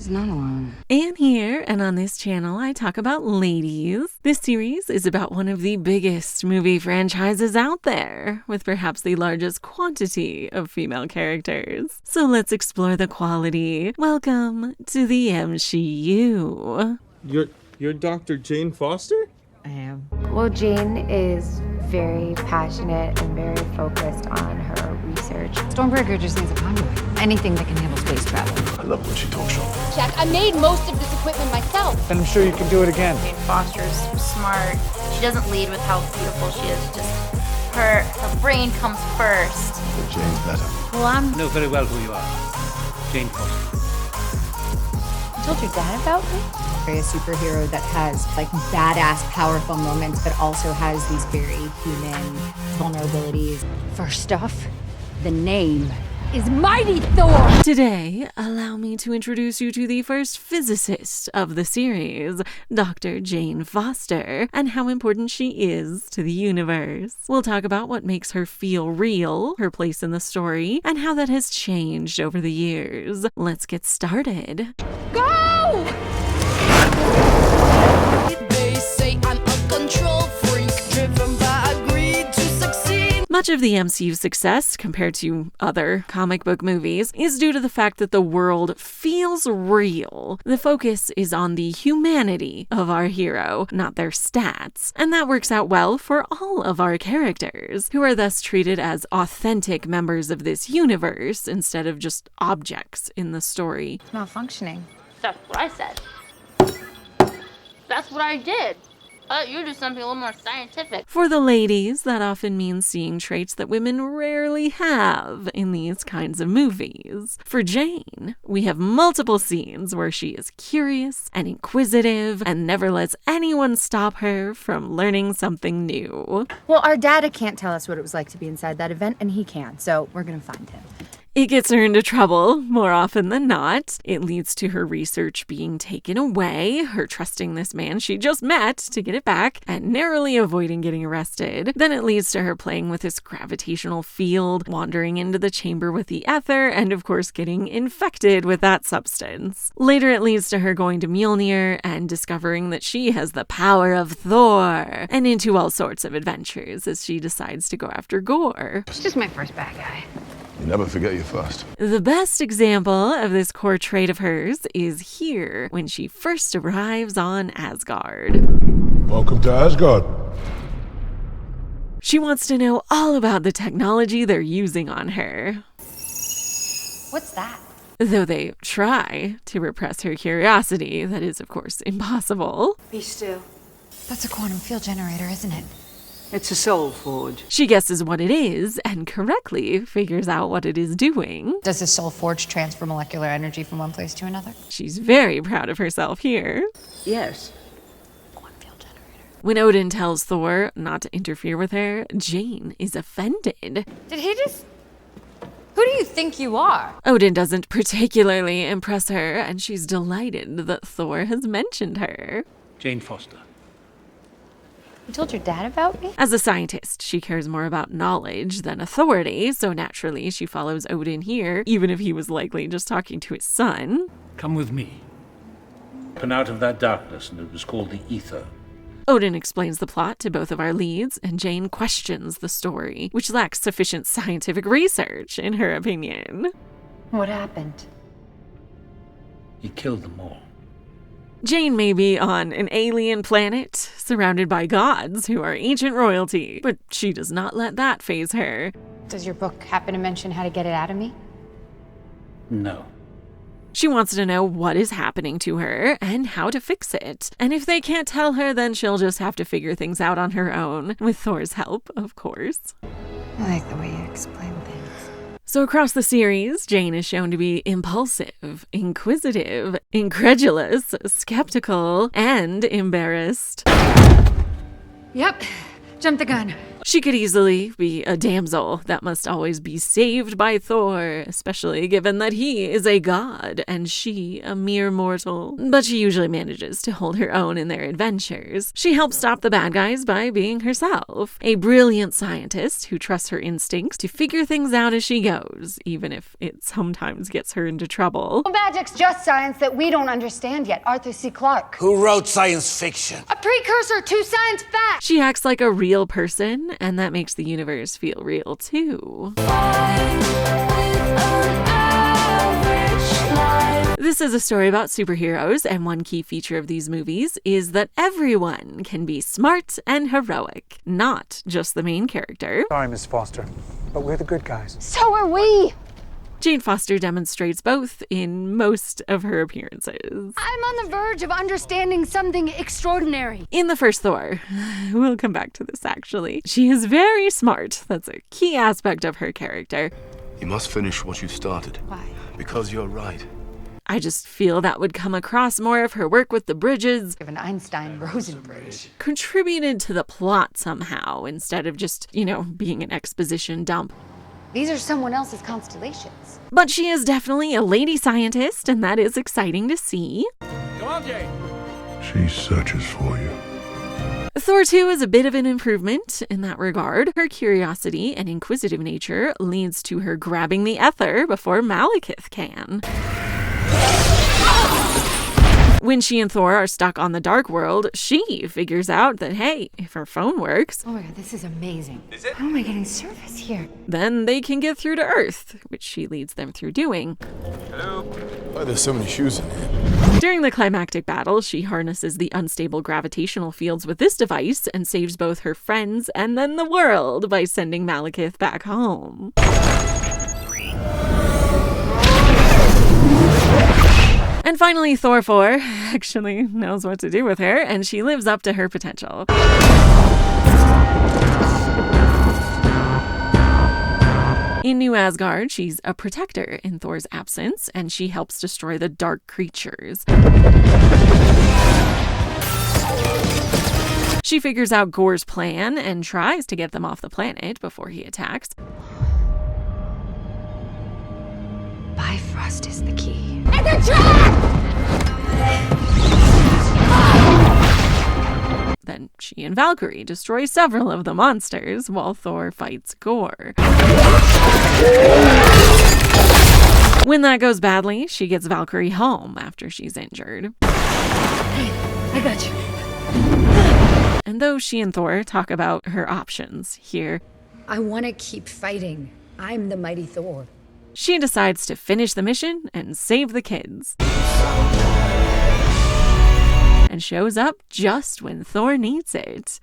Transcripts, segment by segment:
She's not alone. Anne here, and on this channel I talk about ladies. This series is about one of the biggest movie franchises out there, with perhaps the largest quantity of female characters. So let's explore the quality. Welcome to the MCU. You're Dr. Jane Foster? I am. Well, Jane is very passionate and very focused on her research. Stormbreaker just needs a conduit. Anything that can handle space travel. I love when she talks shop. Jack, I made most of this equipment myself. And I'm sure you can do it again. Jane Foster's smart. She doesn't lead with how beautiful she is. Just her brain comes first. But Jane's better. Well, I know very well who you are. Jane Foster. You told your dad about me? A superhero that has like badass, powerful moments, but also has these very human vulnerabilities. First off, the name is Mighty Thor. Today, allow me to introduce you to the first physicist of the series, Dr. Jane Foster, and how important she is to the universe. We'll talk about what makes her feel real, her place in the story, and how that has changed over the years. Let's get started. Go! They say I'm a control freak, driven by greed to succeed. Much of the MCU's success, compared to other comic book movies, is due to the fact that the world feels real. The focus is on the humanity of our hero, not their stats. And that works out well for all of our characters, who are thus treated as authentic members of this universe instead of just objects in the story. It's malfunctioning. that's what I said. That's what I did. You do something a little more scientific. For the ladies, that often means seeing traits that women rarely have in these kinds of movies. For Jane, we have multiple scenes where she is curious and inquisitive and never lets anyone stop her from learning something new. Well, our dad can't tell us what it was like to be inside that event, and he can, so we're gonna find him. It gets her into trouble more often than not. It leads to her research being taken away, her trusting this man she just met to get it back, and narrowly avoiding getting arrested. Then it leads to her playing with this gravitational field, wandering into the chamber with the ether, and of course getting infected with that substance. Later it leads to her going to Mjolnir and discovering that she has the power of Thor, and into all sorts of adventures as she decides to go after Gore. It's just my first bad guy. You never forget your first. The best example of this core trait of hers is here, when she first arrives on Asgard. Welcome to Asgard. She wants to know all about the technology they're using on her, What's that? though they try to repress her curiosity. That is, of course, impossible. Be still. That's a quantum field generator, isn't it? It's a soul forge. She guesses what it is and correctly figures out what it is doing. Does the soul forge transfer molecular energy from one place to another? She's very proud of herself here. Yes. Quantum field generator. When Odin tells Thor not to interfere with her, Jane is offended. Did he just... Who do you think you are? Odin doesn't particularly impress her, and she's delighted that Thor has mentioned her. Jane Foster. You told your dad about me? As a scientist, she cares more about knowledge than authority, so naturally she follows Odin here, even if he was likely just talking to his son. Come with me. Come out of that darkness, and it was called the Ether. Odin explains the plot to both of our leads, and Jane questions the story, which lacks sufficient scientific research, in her opinion. What happened? He killed them all. Jane may be on an alien planet, surrounded by gods who are ancient royalty, but she does not let that faze her. Does your book happen to mention how to get it out of me? No. She wants to know what is happening to her and how to fix it. And if they can't tell her, then she'll just have to figure things out on her own, with Thor's help, of course. I like the way you explain things. So across the series, Jane is shown to be impulsive, inquisitive, incredulous, skeptical, and embarrassed. Yep. Jump the gun. She could easily be a damsel that must always be saved by Thor, especially given that he is a god and she a mere mortal. But she usually manages to hold her own in their adventures. She helps stop the bad guys by being herself, a brilliant scientist who trusts her instincts to figure things out as she goes, even if it sometimes gets her into trouble. Magic's just science that we don't understand yet. Arthur C. Clarke. Who wrote science fiction? A precursor to science fact. She acts like a real person, and that makes the universe feel real too. This is a story about superheroes, and one key feature of these movies is that everyone can be smart and heroic, not just the main character. Sorry, Miss Foster, but we're the good guys. So are we. Jane Foster demonstrates both in most of her appearances. I'm on the verge of understanding something extraordinary. In the first Thor, we'll come back to this actually, she is very smart. That's a key aspect of her character. You must finish what you started. Why? Because you're right. I just feel that would come across more of her work with the bridges. Of an Einstein-Rosen bridge. Contributed to the plot somehow, instead of just, being an exposition dump. These are someone else's constellations. But she is definitely a lady scientist, and that is exciting to see. Come on, Jane. She searches for you. Thor 2 is a bit of an improvement in that regard. Her curiosity and inquisitive nature leads to her grabbing the ether before Malekith can. When she and Thor are stuck on the dark world, she figures out that, hey, if her phone works... Oh my god, this is amazing. Is it? How am I getting service here? Then they can get through to Earth, which she leads them through doing. Hello? Why there's so many shoes in here? During the climactic battle, she harnesses the unstable gravitational fields with this device and saves both her friends and then the world by sending Malekith back home. And finally, Thor 4 actually knows what to do with her, and she lives up to her potential. In New Asgard, she's a protector in Thor's absence, and she helps destroy the dark creatures. She figures out Gorr's plan and tries to get them off the planet before he attacks. Bifrost is the key. It's a trap! Then she and Valkyrie destroy several of the monsters while Thor fights Gorr. When that goes badly, she gets Valkyrie home after she's injured. I got you. And though she and Thor talk about her options here, I want to keep fighting. I'm the Mighty Thor. she decides to finish the mission and save the kids. And shows up just when Thor needs it.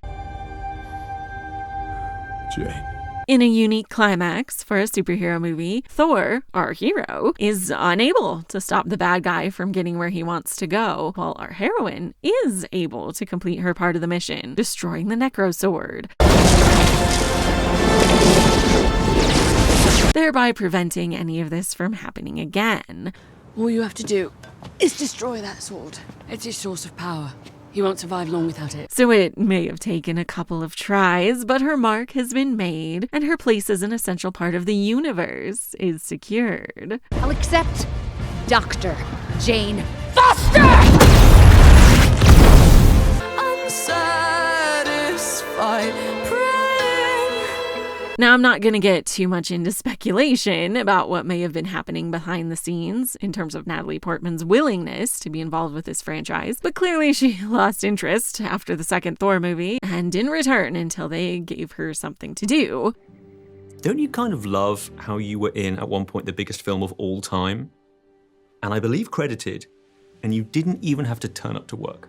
Jane. In a unique climax for a superhero movie, Thor, our hero, is unable to stop the bad guy from getting where he wants to go, while our heroine is able to complete her part of the mission, destroying the Necro Sword, thereby preventing any of this from happening again. All you have to do is destroy that sword. It's his source of power. He won't survive long without it. So it may have taken a couple of tries, but her mark has been made, and her place as an essential part of the universe is secured. I'll accept Dr. Jane Foster! Unsatisfied. Now, I'm not going to get too much into speculation about what may have been happening behind the scenes in terms of Natalie Portman's willingness to be involved with this franchise, but clearly she lost interest after the second Thor movie and didn't return until they gave her something to do. Don't you kind of love how you were in, at one point, the biggest film of all time? And I believe credited, and you didn't even have to turn up to work.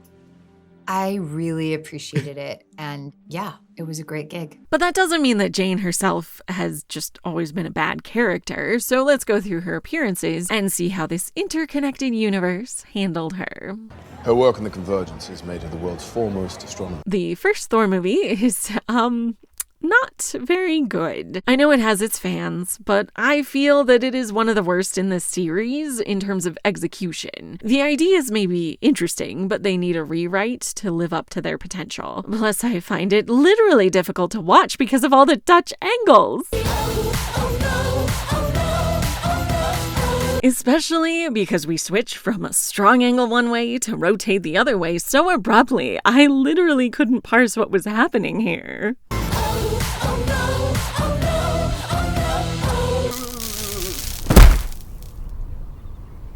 I really appreciated it, and yeah, it was a great gig. But that doesn't mean that Jane herself has just always been a bad character, so let's go through her appearances and see how this interconnected universe handled her. Her work in the Convergence has made her the world's foremost astronomer. The first Thor movie is, not very good. I know it has its fans, but I feel that it is one of the worst in this series in terms of execution. The ideas may be interesting, but they need a rewrite to live up to their potential. Plus, I find it literally difficult to watch because of all the Dutch angles. Especially because we switch from a strong angle one way to rotate the other way so abruptly, I literally couldn't parse what was happening here.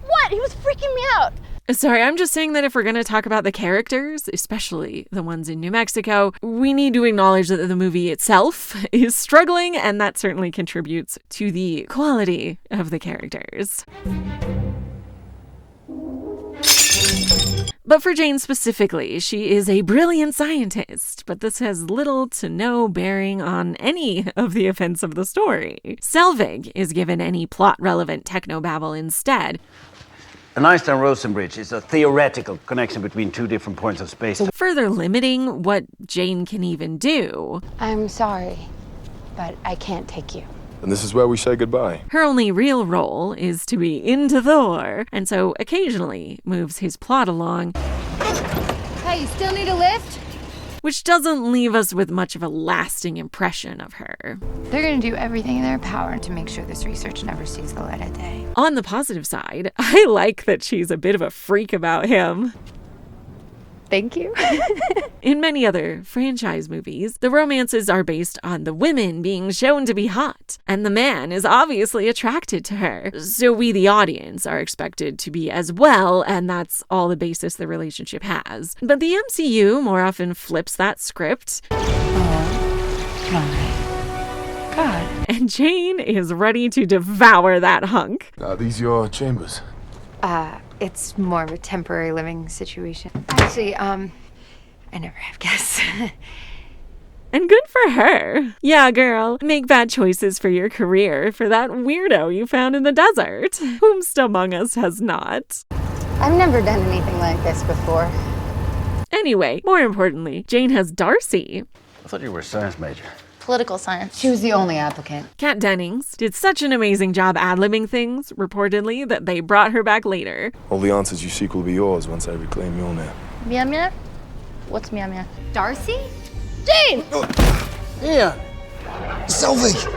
What? He was freaking me out. Sorry, I'm just saying that if we're going to talk about the characters, especially the ones in New Mexico, we need to acknowledge that the movie itself is struggling, and that certainly contributes to the quality of the characters. But for Jane specifically, she is a brilliant scientist, but this has little to no bearing on any of the events of the story. Selvig is given any plot-relevant technobabble instead. An Einstein-Rosen bridge is a theoretical connection between two different points of space. Further limiting what Jane can even do. I'm sorry, but I can't take you. And this is where we say goodbye. Her only real role is to be into Thor, and so occasionally moves his plot along. Hey, you still need a lift? Which doesn't leave us with much of a lasting impression of her. They're going to do everything in their power to make sure this research never sees the light of day. On the positive side, I like that she's a bit of a freak about him. Thank you. In many other franchise movies, the romances are based on the women being shown to be hot, and the man is obviously attracted to her. So we, the audience, are expected to be as well, and that's all the basis the relationship has. But the MCU more often flips that script. Oh my God. And Jane is ready to devour that hunk. Are these your chambers? It's more of a temporary living situation. Actually, I never have guests. And good for her. Yeah, girl, make bad choices for your career for that weirdo you found in the desert. Whomst among us has not? I've never done anything like this before. Anyway, more importantly, Jane has Darcy. I thought you were a science major. Political science. She was the only applicant. Kat Dennings did such an amazing job ad-libbing things, reportedly, that they brought her back later. All the answers you seek will be yours once I reclaim Mjolnir. Mia? What's Mia? Darcy? Jane! Yeah. Selvig!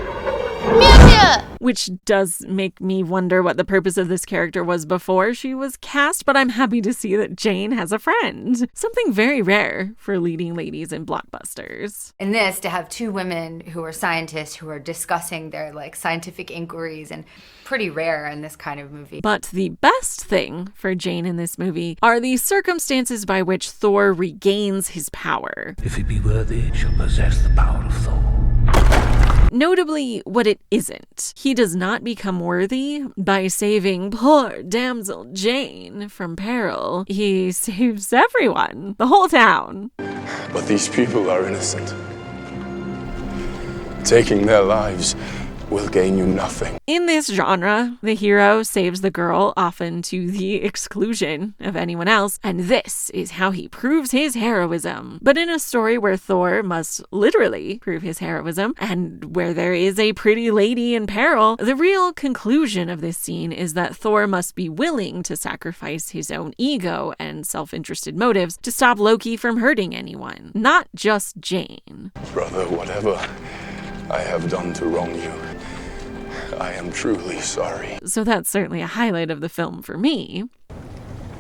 Mia! Which does make me wonder what the purpose of this character was before she was cast, but I'm happy to see that Jane has a friend. Something very rare for leading ladies in blockbusters. In this, to have two women who are scientists who are discussing their scientific inquiries, and pretty rare in this kind of movie. But the best thing for Jane in this movie are the circumstances by which Thor regains his power. If he be worthy, shall possess the power of Thor. Notably, what it isn't. He does not become worthy by saving poor damsel Jane from peril. He saves everyone, the whole town. But these people are innocent. Taking their lives will gain you nothing. In this genre, the hero saves the girl, often to the exclusion of anyone else, and this is how he proves his heroism. But in a story where Thor must literally prove his heroism, and where there is a pretty lady in peril, the real conclusion of this scene is that Thor must be willing to sacrifice his own ego and self-interested motives to stop Loki from hurting anyone, not just Jane. Brother, whatever I have done to wrong you, I am truly sorry. So that's certainly a highlight of the film for me.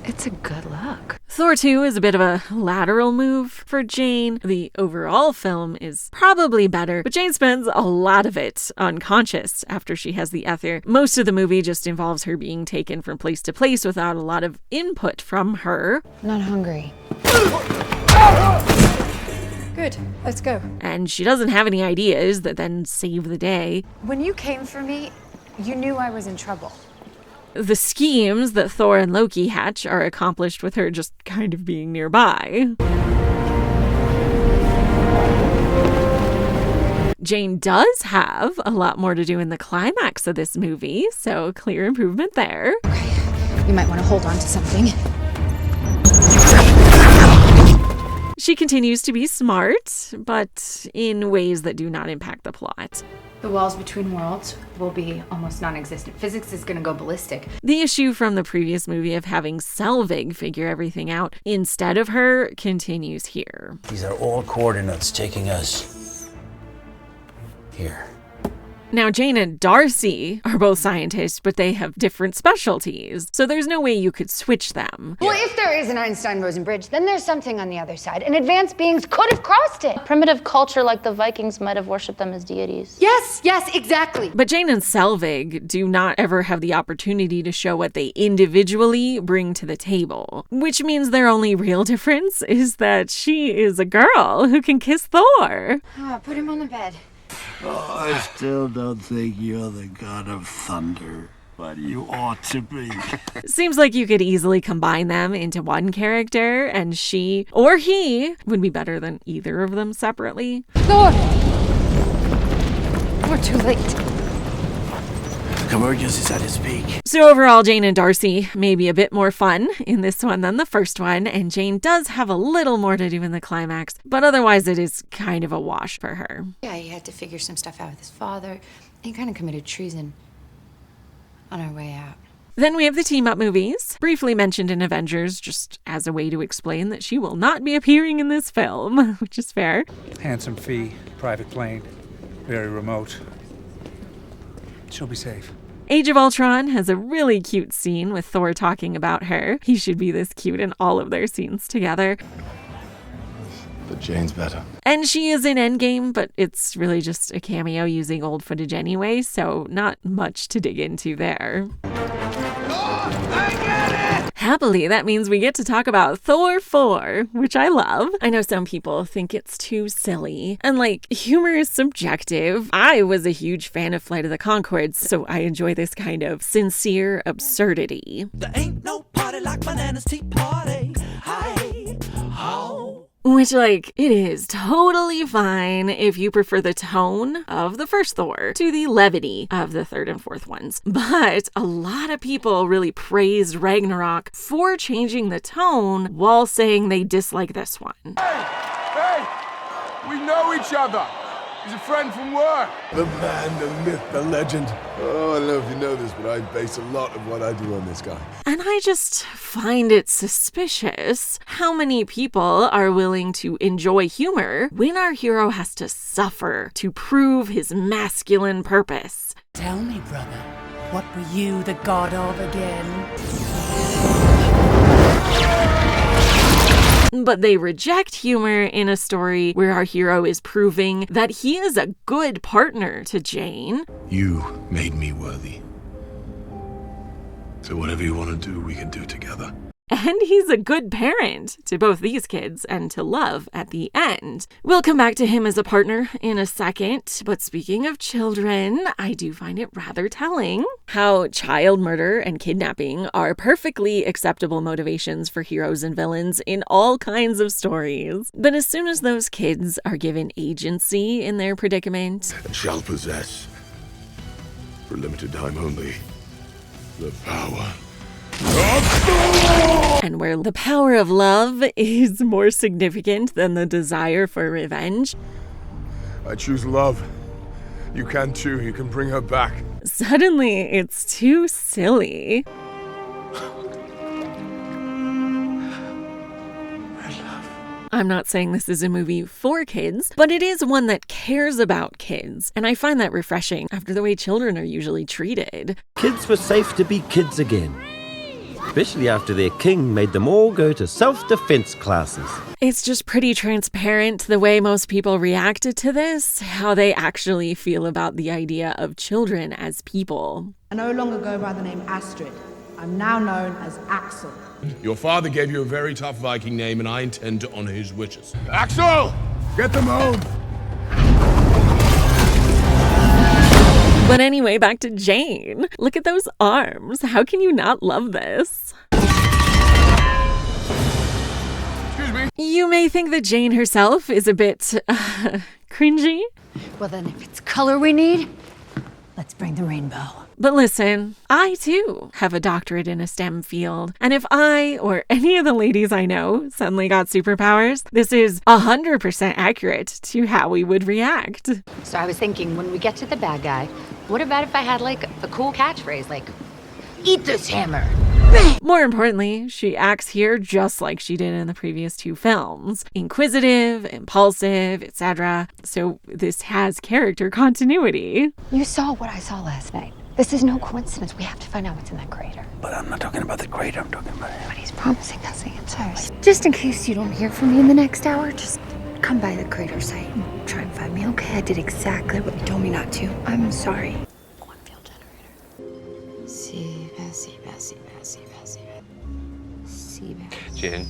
It's a good look. Thor 2 is a bit of a lateral move for Jane. The overall film is probably better, but Jane spends a lot of it unconscious after she has the ether. Most of the movie just involves her being taken from place to place without a lot of input from her. I'm not hungry. Good, let's go. And she doesn't have any ideas that then save the day. When you came for me, you knew I was in trouble. The schemes that Thor and Loki hatch are accomplished with her just kind of being nearby. Jane does have a lot more to do in the climax of this movie, so clear improvement there. Okay, you might want to hold on to something. She continues to be smart, but in ways that do not impact the plot. The walls between worlds will be almost non-existent. Physics is going to go ballistic. The issue from the previous movie of having Selvig figure everything out instead of her continues here. These are all coordinates taking us here. Now, Jane and Darcy are both scientists, but they have different specialties, so there's no way you could switch them. Well, if there is an Einstein-Rosen bridge, then there's something on the other side, and advanced beings could have crossed it. Primitive culture like the Vikings might have worshipped them as deities. Yes, exactly. But Jane and Selvig do not ever have the opportunity to show what they individually bring to the table, which means their only real difference is that she is a girl who can kiss Thor. Oh, put him on the bed. Oh, I still don't think you're the god of thunder, but you ought to be. Seems like you could easily combine them into one character, and she or he would be better than either of them separately. Thor! We're too late. Convergence is at its peak. So overall, Jane and Darcy may be a bit more fun in this one than the first one, and Jane does have a little more to do in the climax, but otherwise it is kind of a wash for her. Yeah, he had to figure some stuff out with his father. He kind of committed treason on our way out. Then we have the team-up movies, briefly mentioned in Avengers, just as a way to explain that she will not be appearing in this film, which is fair. Handsome fee, private plane, very remote. She'll be safe. Age of Ultron has a really cute scene with Thor talking about her. He should be this cute in all of their scenes together. But Jane's better. And she is in Endgame, but it's really just a cameo using old footage anyway, so not much to dig into there. Happily, that means we get to talk about Thor 4, which I love. I know some people think it's too silly, and humor is subjective. I was a huge fan of Flight of the Conchords, so I enjoy this kind of sincere absurdity. There ain't no party like Bananas Tea Party. Hi, ho. Which, it is totally fine if you prefer the tone of the first Thor to the levity of the third and fourth ones. But a lot of people really praised Ragnarok for changing the tone while saying they dislike this one. Hey! We know each other! He's a friend from work! The man, the myth, the legend. Oh, I don't know if you know this, but I base a lot of what I do on this guy. And I just find it suspicious how many people are willing to enjoy humor when our hero has to suffer to prove his masculine purpose. Tell me, brother, what were you the god of again? But they reject humor in a story where our hero is proving that he is a good partner to Jane. You made me worthy. So whatever you want to do, we can do together. And he's a good parent to both these kids and to Love at the end. We'll come back to him as a partner in a second, but speaking of children, I do find it rather telling how child murder and kidnapping are perfectly acceptable motivations for heroes and villains in all kinds of stories. But as soon as those kids are given agency in their predicament, And shall possess, for a limited time only, the power. and where the power of love is more significant than the desire for revenge, I choose love. You can too. You can bring her back. suddenly it's too silly. I'm not saying this is a movie for kids, but it is one that cares about kids, and I find that refreshing after the way children are usually treated. Kids were safe to be kids again, especially after their king made them all go to self-defense classes. It's just pretty transparent the way most people reacted to this, how they actually feel about the idea of children as people. I no longer go by the name Astrid. I'm now known as Axel. Your father gave you a very tough Viking name, and I intend to honor his wishes. Axel! Get them home! But anyway, back to Jane. Look at those arms. How can you not love this? Excuse me? You may think that Jane herself is a bit cringy. Well, then, if it's color we need, let's bring the rainbow. But listen, I too have a doctorate in a STEM field, and if I or any of the ladies I know suddenly got superpowers, this is 100% accurate to how we would react. So I was thinking, when we get to the bad guy, what about if I had like a cool catchphrase like, "Eat this hammer"? More importantly, she acts here just like she did in the previous 2 films. Inquisitive, impulsive, etc. So this has character continuity. You saw what I saw last night. This is no coincidence. We have to find out what's in that crater. But I'm not talking about the crater, I'm talking about him. But he's promising us answers. Just in case you don't hear from me in the next hour, just come by the crater site and try and find me, okay? I did exactly what you told me not to. I'm sorry. Jen,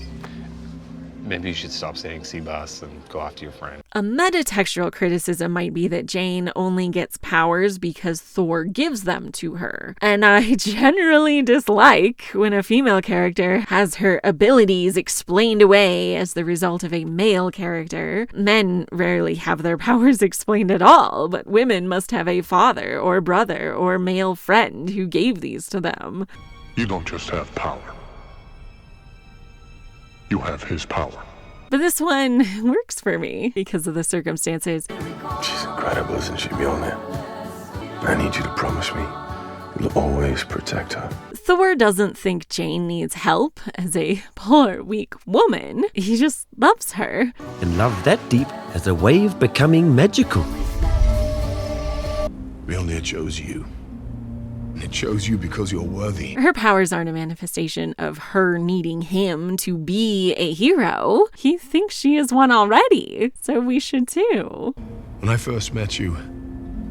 maybe you should stop saying Seabass and go after your friend. A metatextual criticism might be that Jane only gets powers because Thor gives them to her. And I generally dislike when a female character has her abilities explained away as the result of a male character. Men rarely have their powers explained at all, but women must have a father or brother or male friend who gave these to them. You don't just have power. You have his power. But this one works for me because of the circumstances. She's incredible, isn't she, Mjolnir? I need you to promise me you'll always protect her. Thor doesn't think Jane needs help as a poor, weak woman. He just loves her. And love that deep has a way of becoming magical. Mjolnir chose you. And it chose you because you're worthy. Her powers aren't a manifestation of her needing him to be a hero. He thinks she is one already, so we should too. When I first met you,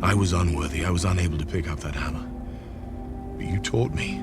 I was unworthy. I was unable to pick up that hammer. But you taught me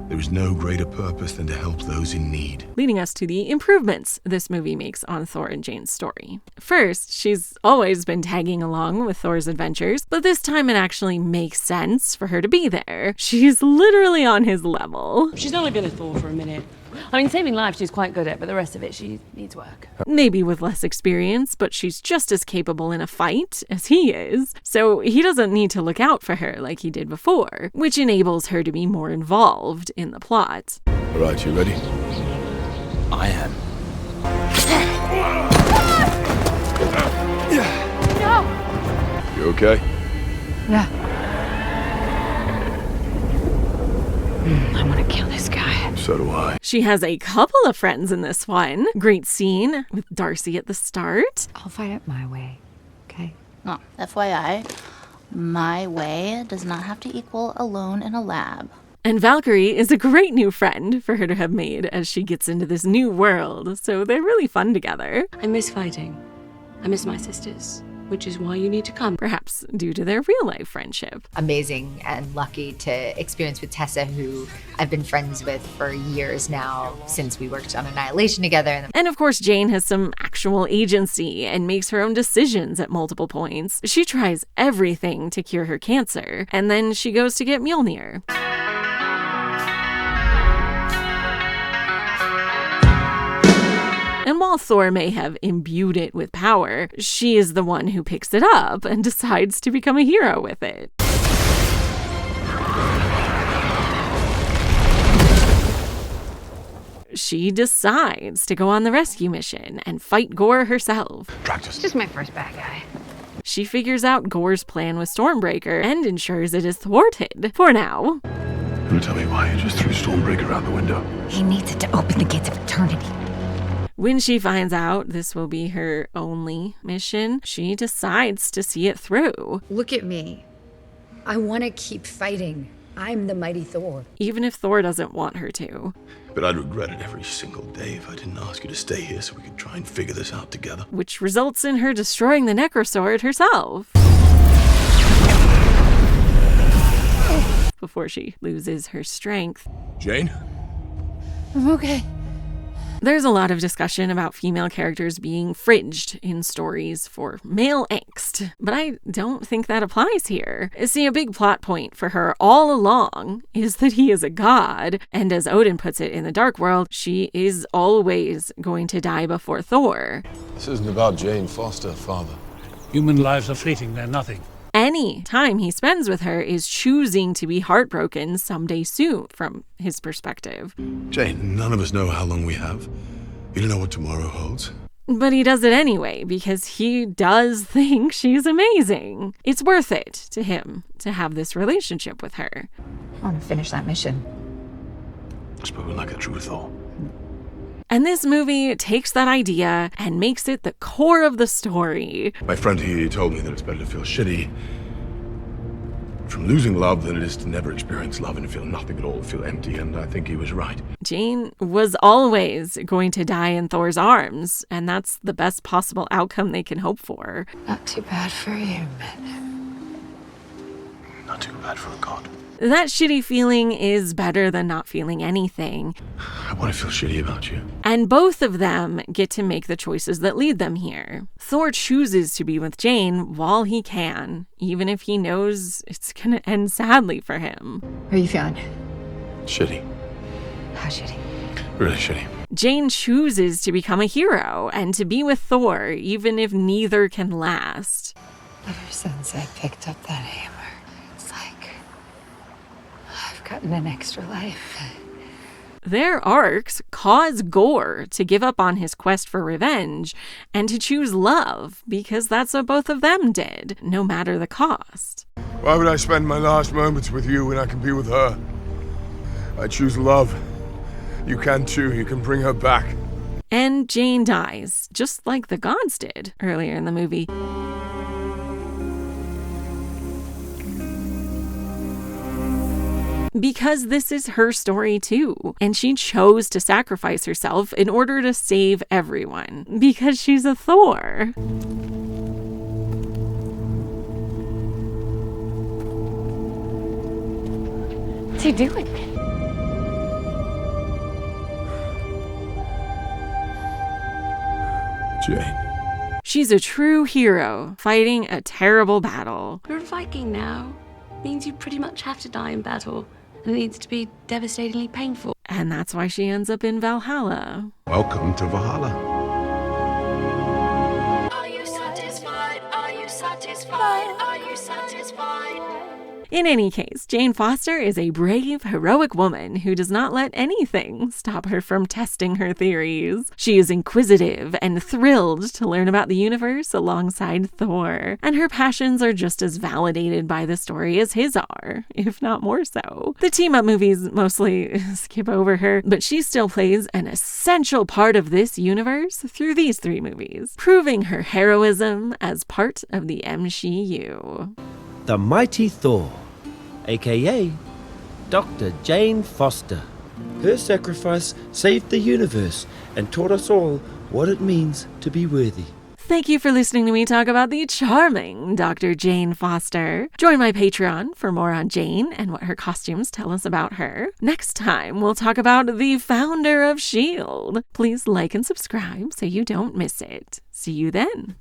there is no greater purpose than to help those in need. Leading us to the improvements this movie makes on Thor and Jane's story. First, she's always been tagging along with Thor's adventures, but this time it actually makes sense for her to be there. She's literally on his level. She's only been a Thor for a minute. I mean, saving lives she's quite good at, but the rest of it, she needs work. Maybe with less experience, but she's just as capable in a fight as he is. So he doesn't need to look out for her like he did before, which enables her to be more involved in the plot. All right, you ready? I am. No! You okay? Yeah. I want to kill this guy. So do I. She has a couple of friends in this one. Great scene with Darcy at the start. I'll fight it my way, okay? Oh, FYI, my way does not have to equal alone in a lab. And Valkyrie is a great new friend for her to have made as she gets into this new world, so they're really fun together. I miss fighting. I miss my sisters, which is why you need to come. Perhaps due to their real-life friendship. Amazing and lucky to experience with Tessa, who I've been friends with for years now, since we worked on Annihilation together. And of course, Jane has some actual agency and makes her own decisions at multiple points. She tries everything to cure her cancer, and then she goes to get Mjolnir. And while Thor may have imbued it with power, she is the one who picks it up and decides to become a hero with it. She decides to go on the rescue mission and fight Gore herself. It's just my first bad guy. She figures out Gore's plan with Stormbreaker and ensures it is thwarted, for now. You want to tell me why you just threw Stormbreaker out the window? He needs it to open the gates of eternity. When she finds out this will be her only mission, she decides to see it through. Look at me. I want to keep fighting. I'm the Mighty Thor. Even if Thor doesn't want her to. But I'd regret it every single day if I didn't ask you to stay here so we could try and figure this out together. Which results in her destroying the Necrosword herself. Before she loses her strength. Jane? I'm okay. There's a lot of discussion about female characters being fridged in stories for male angst, but I don't think that applies here. See, a big plot point for her all along is that he is a god, and as Odin puts it in the Dark World, she is always going to die before Thor. This isn't about Jane Foster, Father. Human lives are fleeting, they're nothing. Any time he spends with her is choosing to be heartbroken someday soon, from his perspective. Jane, none of us know how long we have. You don't know what tomorrow holds. But he does it anyway because he does think she's amazing. It's worth it to him to have this relationship with her. I want to finish that mission. Spoken like a true Thor. And this movie takes that idea and makes it the core of the story. My friend here told me that it's better to feel shitty from losing love than it is to never experience love and feel nothing at all, feel empty, and I think he was right. Jane was always going to die in Thor's arms, and that's the best possible outcome they can hope for. Not too bad for you, Not too bad for a god. That shitty feeling is better than not feeling anything. I want to feel shitty about you. And both of them get to make the choices that lead them here. Thor chooses to be with Jane while he can, even if he knows it's gonna end sadly for him. How are you feeling? Shitty. How shitty? Really shitty. Jane chooses to become a hero and to be with Thor, even if neither can last. Ever since I picked up that hammer, it's like I've gotten an extra life. Their arcs cause Gore to give up on his quest for revenge and to choose love, because that's what both of them did, no matter the cost. Why would I spend my last moments with you when I can be with her? I choose love. You can too. You can bring her back. And Jane dies, just like the gods did earlier in the movie. Because this is her story too, and she chose to sacrifice herself in order to save everyone, because she's a Thor. What's he doing? Jane. She's a true hero, fighting a terrible battle. You're a Viking now. Means you pretty much have to die in battle. And it needs to be devastatingly painful. And that's why she ends up in Valhalla. Welcome to Valhalla. Are you satisfied? Are you satisfied? Are you satisfied? In any case, Jane Foster is a brave, heroic woman who does not let anything stop her from testing her theories. She is inquisitive and thrilled to learn about the universe alongside Thor, and her passions are just as validated by the story as his are, if not more so. The team-up movies mostly skip over her, but she still plays an essential part of this universe through these three movies, proving her heroism as part of the MCU. The Mighty Thor, aka Dr. Jane Foster. Her sacrifice saved the universe and taught us all what it means to be worthy. Thank you for listening to me talk about the charming Dr. Jane Foster. Join my Patreon for more on Jane and what her costumes tell us about her. Next time, we'll talk about the founder of S.H.I.E.L.D. Please like and subscribe so you don't miss it. See you then.